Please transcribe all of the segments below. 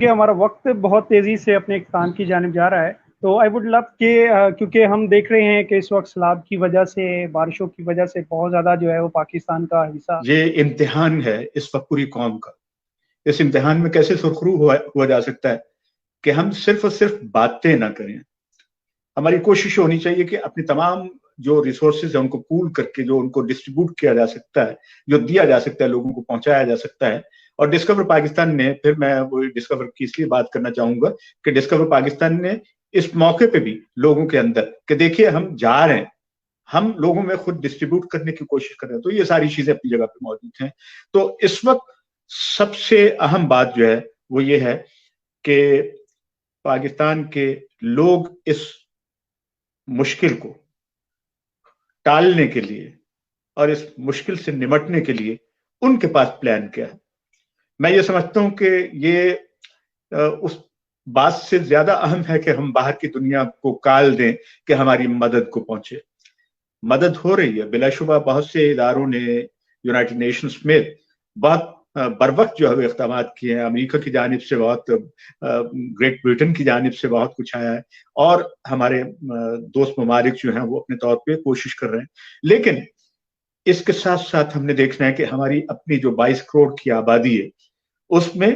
کہ ہمارا وقت بہت تیزی سے اپنے اختتام کی جانب جا رہا ہے، تو آئی ووڈ لو کہ کیونکہ ہم دیکھ رہے ہیں کہ اس وقت سیلاب کی وجہ سے، بارشوں کی وجہ سے بہت زیادہ جو ہے وہ پاکستان کا حصہ یہ امتحان ہے اس وقت پوری قوم کا. اس امتحان میں کیسے سرخرو ہوا جا سکتا ہے کہ ہم صرف اور صرف باتیں نہ کریں. ہماری کوشش ہونی چاہیے کہ اپنی تمام جو ریسورسز ہیں ان کو پول کر کے جو ان کو ڈسٹریبیوٹ کیا جا سکتا ہے، جو دیا جا سکتا ہے، لوگوں کو پہنچایا جا سکتا ہے. اور ڈسکور پاکستان نے، پھر میں وہ ڈسکور کی اس لیے بات کرنا چاہوں گا کہ ڈسکور پاکستان نے اس موقع پہ بھی لوگوں کے اندر کہ دیکھیے ہم جا رہے ہیں، ہم لوگوں میں خود ڈسٹریبیوٹ کرنے کی کوشش کر رہے ہیں. تو یہ ساری چیزیں اپنی جگہ پہ موجود ہیں. تو اس وقت سب سے اہم بات جو ہے وہ یہ ہے کہ پاکستان کے لوگ اس مشکل کو ٹالنے کے لیے اور اس مشکل سے نمٹنے کے لیے ان کے پاس پلان کیا ہے. میں یہ سمجھتا ہوں کہ یہ اس بات سے زیادہ اہم ہے کہ ہم باہر کی دنیا کو کال دیں کہ ہماری مدد کو پہنچے. مدد ہو رہی ہے بلا شبہ. بہت سے اداروں نے یونائٹڈ نیشنز میں بہت بر وقت جو ہے اقدامات کیے ہیں. امریکہ کی جانب سے بہت، گریٹ بریٹن کی جانب سے بہت کچھ آیا ہے، اور ہمارے دوست ممالک جو ہیں وہ اپنے طور پہ کوشش کر رہے ہیں. لیکن اس کے ساتھ ساتھ ہم نے دیکھنا ہے کہ ہماری اپنی جو 22 کروڑ کی آبادی ہے اس میں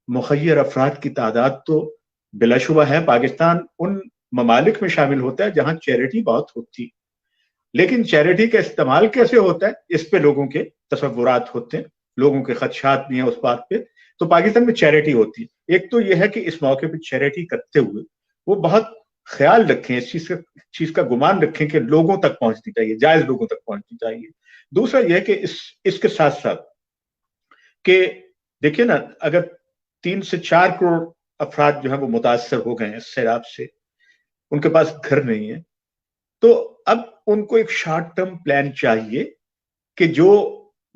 مخیر افراد کی تعداد تو بلا شبہ ہے. پاکستان ان ممالک میں شامل ہوتا ہے جہاں چیریٹی بہت ہوتی، لیکن چیریٹی کا استعمال کیسے ہوتا ہے اس پہ لوگوں کے تصورات ہوتے ہیں، لوگوں کے خدشات بھی ہیں اس بات پہ. تو پاکستان میں چیریٹی ہوتی ہے. ایک تو یہ ہے کہ اس موقع پہ چیریٹی کرتے ہوئے وہ بہت خیال رکھیں، اس چیز کا گمان رکھیں کہ لوگوں تک پہنچنی چاہیے، جائز لوگوں تک پہنچنی چاہیے. دوسرا یہ ہے کہ اس کے ساتھ ساتھ کہ دیکھیے نا، اگر 3 سے 4 کروڑ افراد جو ہیں وہ متاثر ہو گئے ہیں اس سیلاب سے، ان کے پاس گھر نہیں ہے، تو اب ان کو ایک شارٹ ٹرم پلان چاہیے کہ جو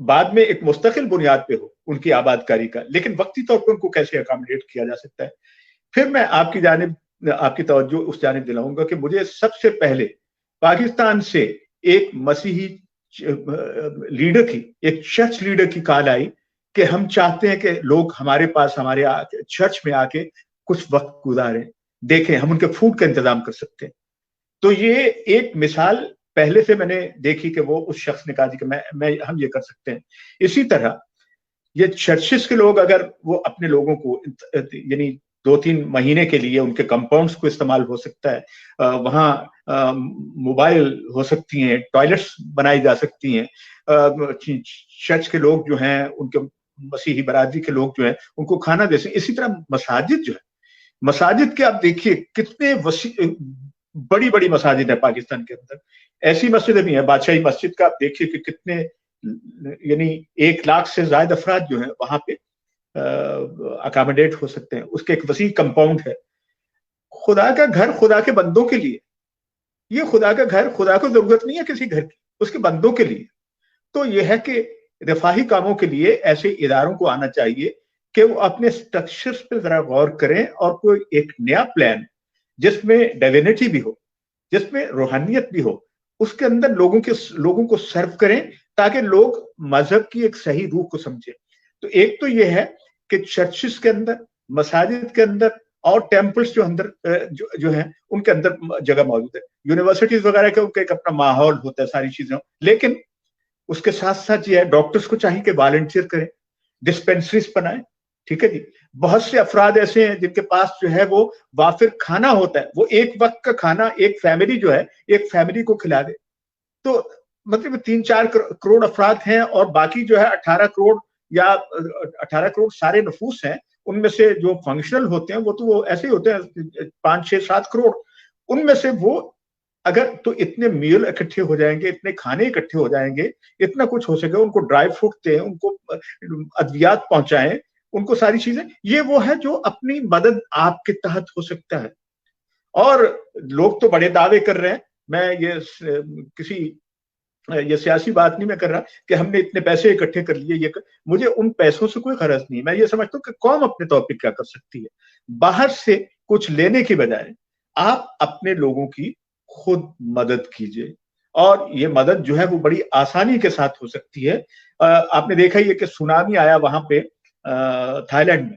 بعد میں ایک مستقل بنیاد پہ ہو ان کی آباد کاری کا، لیکن وقتی طور پر ان کو کیسے اکاموڈیٹ کیا جا سکتا ہے. پھر میں آپ کی توجہ اس جانب دلاؤں گا کہ مجھے سب سے پہلے پاکستان سے ایک مسیحی لیڈر کی، ایک چرچ لیڈر کی کال آئی کہ ہم چاہتے ہیں کہ لوگ ہمارے پاس، ہمارے چرچ میں آ کے کچھ وقت گزاریں، دیکھیں ہم ان کے فوڈ کا انتظام کر سکتے ہیں. تو یہ ایک مثال پہلے سے میں نے دیکھی کہ وہ اس شخص نے کہا کہ ہم یہ کر سکتے ہیں. اسی طرح یہ چرچز کے لوگ اگر وہ اپنے لوگوں کو یعنی 2-3 مہینے کے لیے ان کے کمپاؤنڈز کو استعمال ہو سکتا ہے، وہاں موبائل ہو سکتی ہیں، ٹوائلٹس بنائی جا سکتی ہیں، چرچ کے لوگ جو ہیں، ان کے مسیحی برادری کے لوگ جو ہیں ان کو کھانا دے سکتے. اسی طرح مساجد جو ہے، مساجد کے آپ دیکھیے کتنے بڑی بڑی مساجد ہیں پاکستان کے اندر. ایسی مسجدیں بھی ہیں، بادشاہی مسجد کا آپ دیکھیے کہ کتنے، یعنی 1 لاکھ سے زائد افراد جو ہیں وہاں پہ اکاموڈیٹ ہو سکتے ہیں. اس کے ایک وسیع کمپاؤنڈ ہے. خدا کا گھر خدا کے بندوں کے لیے، یہ خدا کا گھر، خدا کو ضرورت نہیں ہے کسی گھر کی، اس کے بندوں کے لیے. تو یہ ہے کہ رفاہی کاموں کے لیے ایسے اداروں کو آنا چاہیے کہ وہ اپنے سٹرکچرز پہ ذرا غور کریں اور کوئی ایک نیا پلان جس میں ڈیوینٹی بھی ہو، جس میں روحانیت بھی ہو، اس کے اندر لوگوں کو سرو کریں تاکہ لوگ مذہب کی ایک صحیح روح کو سمجھیں. تو ایک تو یہ ہے کہ چرچز کے اندر، مساجد کے اندر اور ٹیمپلز جو ہیں ان کے اندر جگہ موجود ہے. یونیورسٹیز وغیرہ کا ایک اپنا ماحول ہوتا ہے، ساری چیزیں. لیکن اس کے ساتھ ساتھ یہ ہے ڈاکٹرز کو چاہیے کہ والنٹیئر کریں، ڈسپینسریز بنائیں. ٹھیک ہے جی. بہت سے افراد ایسے ہیں جن کے پاس جو ہے وہ وافر کھانا ہوتا ہے، وہ ایک وقت کا کھانا ایک فیملی جو ہے ایک فیملی کو کھلا دے. تو مطلب 3-4 کروڑ افراد ہیں اور باقی جو ہے 18 کروڑ یا 18 کروڑ سارے نفوس ہیں. ان میں سے جو فنکشنل ہوتے ہیں وہ ایسے ہی ہوتے ہیں 5-6-7 کروڑ. ان میں سے وہ اگر تو اتنے میل اکٹھے ہو جائیں گے، اتنے کھانے اکٹھے ہو جائیں گے، اتنا کچھ ہو سکے، ان کو ڈرائی فروٹ دیں، ان کو ادویات پہنچائیں، ان کو ساری چیزیں، یہ وہ ہے جو اپنی مدد آپ کے تحت ہو سکتا ہے. اور لوگ تو بڑے دعوے کر رہے ہیں. میں یہ سیاسی بات نہیں میں کر رہا کہ ہم نے اتنے پیسے اکٹھے کر لیے. مجھے ان پیسوں سے کوئی غرض نہیں. میں یہ سمجھتا ہوں کہ قوم اپنے طور پہ کیا کر سکتی ہے. باہر سے کچھ لینے کی بجائے آپ اپنے لوگوں کی خود مدد کیجئے، اور یہ مدد جو ہے وہ بڑی آسانی کے ساتھ ہو سکتی ہے. آپ نے دیکھا یہ کہ سونامی آیا وہاں پہ تھائی لینڈ میں.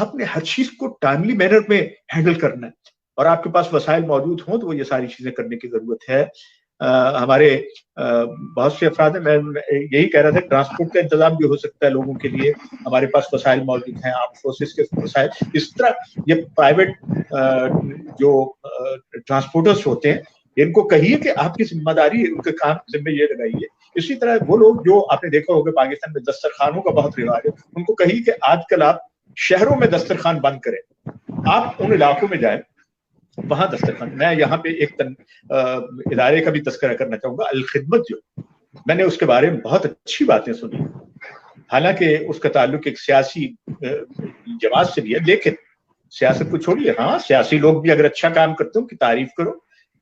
آپ نے ہر چیز کو ٹائملی مینر میں ہینڈل کرنا ہے، اور آپ کے پاس وسائل موجود ہوں تو وہ یہ ساری چیزیں کرنے کی ضرورت ہے. ہمارے بہت سے افراد ہیں، میں یہی کہہ رہا تھا ٹرانسپورٹ کا انتظام بھی ہو سکتا ہے لوگوں کے لیے، ہمارے پاس وسائل موجود ہیں، آرم فورسز کے وسائل. اس طرح یہ پرائیویٹ جو ٹرانسپورٹرس ہوتے ہیں ان کو کہیے کہ آپ کی ذمہ داری ان کے کام ذمہ یہ لگائیے. اسی طرح وہ لوگ جو آپ نے دیکھا ہوگا پاکستان میں دسترخوانوں کا بہت رواج ہے، ان کو کہیے کہ آج کل آپ شہروں میں دسترخوان بند کریں، آپ ان علاقوں میں جائیں وہاں دسترخوان. میں یہاں پہ ایک ادارے کا بھی تذکرہ کرنا چاہوں گا، الخدمت، جو میں نے اس کے بارے میں بہت اچھی باتیں سنی، حالانکہ اس کا تعلق ایک سیاسی جماعت سے بھی ہے، لیکن سیاست کو چھوڑیے، ہاں سیاسی لوگ بھی اگر اچھا کام کرتے ہو کہ تعریف کرو.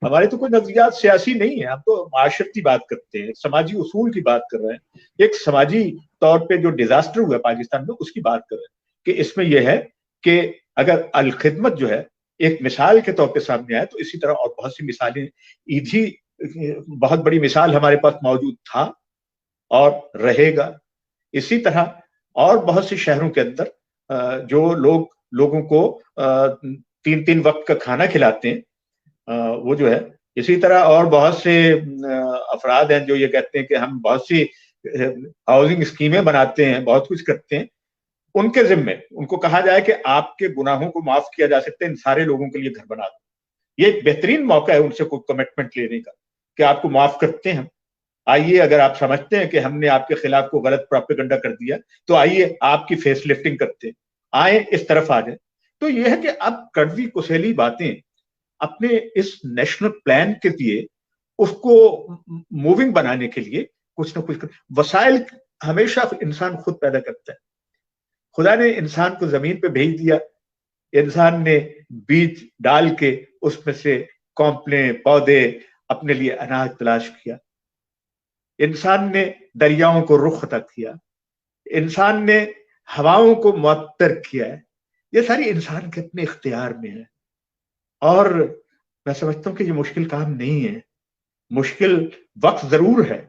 ہمارے تو کوئی نظریات سیاسی نہیں ہے، ہم تو معاشرتی بات کرتے ہیں، سماجی اصول کی بات کر رہے ہیں. ایک سماجی طور پہ جو ڈیزاسٹر ہوا پاکستان میں اس کی بات کر رہے ہیں کہ اس میں یہ ہے کہ اگر الخدمت جو ہے ایک مثال کے طور پہ سامنے آئے تو اسی طرح اور بہت سی مثالیں. ایدھی بہت بڑی مثال ہمارے پاس موجود تھا اور رہے گا. اسی طرح اور بہت سے شہروں کے اندر جو لوگوں کو 3 وقت کا کھانا کھلاتے ہیں، وہ جو ہے. اسی طرح اور بہت سے افراد ہیں جو یہ کہتے ہیں کہ ہم بہت سی ہاؤسنگ اسکیمیں بناتے ہیں، بہت کچھ کرتے ہیں. ان کے ذمے ان کو کہا جائے کہ آپ کے گناہوں کو معاف کیا جا سکتا ہے، ان سارے لوگوں کے لیے گھر بنا دو. یہ ایک بہترین موقع ہے ان سے کوئی کمٹمنٹ لینے کا کہ آپ کو معاف کرتے ہیں. آئیے، اگر آپ سمجھتے ہیں کہ ہم نے آپ کے خلاف کو غلط پروپیگنڈا کر دیا تو آئیے آپ کی فیس لفٹنگ کرتے ہیں، آئیں اس طرف آ جائیں. تو یہ ہے کہ اب کڑوی کسیلی باتیں اپنے اس نیشنل پلان کے لیے اس کو موونگ بنانے کے لیے کچھ نہ کچھ وسائل ہمیشہ انسان خود پیدا کرتا ہے. خدا نے انسان کو زمین پہ بھیج دیا، انسان نے بیج ڈال کے اس میں سے کونپلیں پودے اپنے لیے اناج تلاش کیا. انسان نے دریاؤں کو رخ عطا کیا، انسان نے ہواؤں کو معطر کیا ہے. یہ ساری انسان کے اپنے اختیار میں ہے، اور میں سمجھتا ہوں کہ یہ مشکل کام نہیں ہے. مشکل وقت ضرور ہے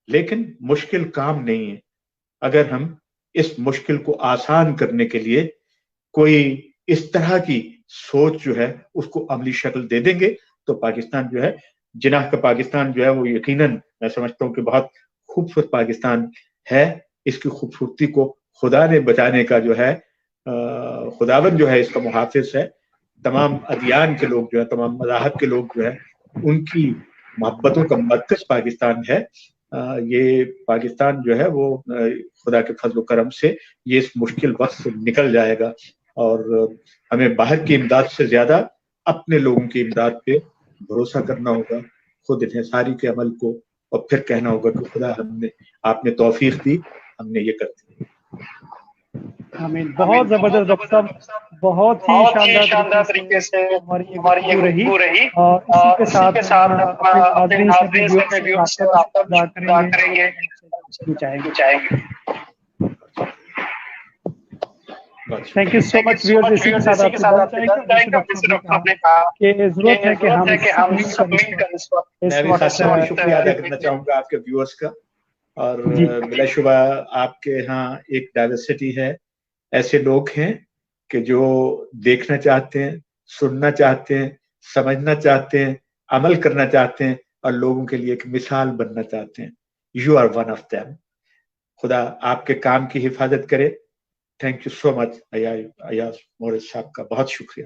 لیکن مشکل کام نہیں ہے. اگر ہم اس مشکل کو آسان کرنے کے لیے کوئی اس طرح کی سوچ جو ہے اس کو عملی شکل دے دیں گے تو پاکستان جو ہے، جناح کا پاکستان جو ہے وہ یقیناً میں سمجھتا ہوں کہ بہت خوبصورت پاکستان ہے. اس کی خوبصورتی کو خدا نے بچانے کا جو ہے، خداوند جو ہے اس کا محافظ ہے. تمام ادیان کے لوگ جو ہے، تمام مذاہب کے لوگ جو ہے، ان کی محبتوں کا مرکز پاکستان ہے. یہ پاکستان جو ہے وہ خدا کے فضل و کرم سے یہ اس مشکل وقت سے نکل جائے گا، اور ہمیں باہر کی امداد سے زیادہ اپنے لوگوں کی امداد پہ بھروسہ کرنا ہوگا، خود انحصاری کے عمل کو، اور پھر کہنا ہوگا کہ خدا آپ نے توفیق دی، ہم نے یہ کر دیا. آمین. بہت زبردست ڈاکٹر صاحب، بہت ہی شاندار طریقے سے ہماری یہ گفتگو رہی، اور اسی کے ساتھ اپنے ناظرین سے، اپنے ویورز سے آپ کا بھی شکریہ ادا کریں گے، چاہیں گے. Thank you so much viewers. اسی کے ساتھ آپ سے بات چاہیں گے. جیسے ڈاکٹر صاحب نے کہا کہ ضرورت ہے کہ ہم سبمٹ کریں. میں بھی خاص طور پہ شکریہ ادا کرنا چاہوں گا آپ کے ویورز کا، اور بلا شبہ آپ کے ہاں ایک ڈائیورسٹی ہے، ایسے لوگ ہیں کہ جو دیکھنا چاہتے ہیں، سننا چاہتے ہیں، سمجھنا چاہتے ہیں، عمل کرنا چاہتے ہیں، اور لوگوں کے لیے ایک مثال بننا چاہتے ہیں. You are one of them. خدا آپ کے کام کی حفاظت کرے. Thank you so much Ayaz مورز صاحب کا بہت شکریہ.